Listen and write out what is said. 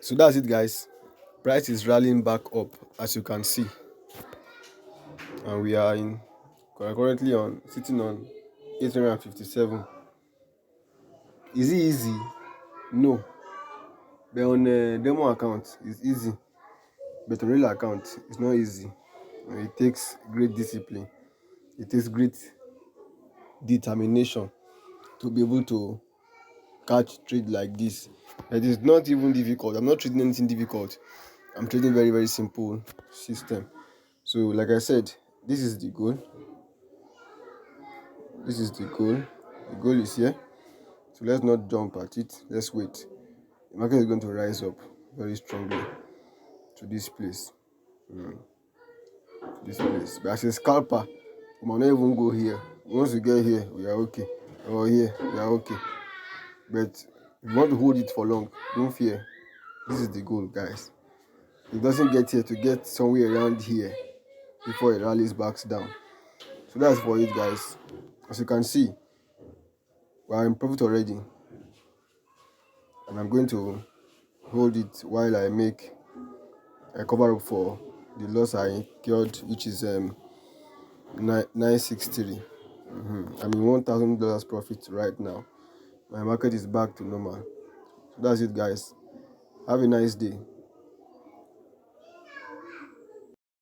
So that's it, guys. Price is rallying back up, as you can see, and we are currently on sitting on 857. Is it easy? No. But on a demo account, it's easy. But on real account, it's not easy. It takes great discipline. It takes great determination to be able to catch trade like this. It is not even difficult. I'm not trading anything difficult. I'm trading very, very simple system. So, like I said, this is the goal. This is the goal. The goal is here. So let's not jump at it. Let's wait. The market is going to rise up very strongly to this place. But as a scalper, we might not even go here. Once we get here, we are okay. Or here, we are okay. But if you want to hold it for long, don't fear. This is the goal, guys. It doesn't get here to get somewhere around here before it rallies back down. So that's for it, guys. As you can see, we are in profit already. And I'm going to hold it while I make a cover up for the loss I incurred, which is 963. I'm in $1,000 profit right now. My market is back to normal. So that's it, guys. Have a nice day.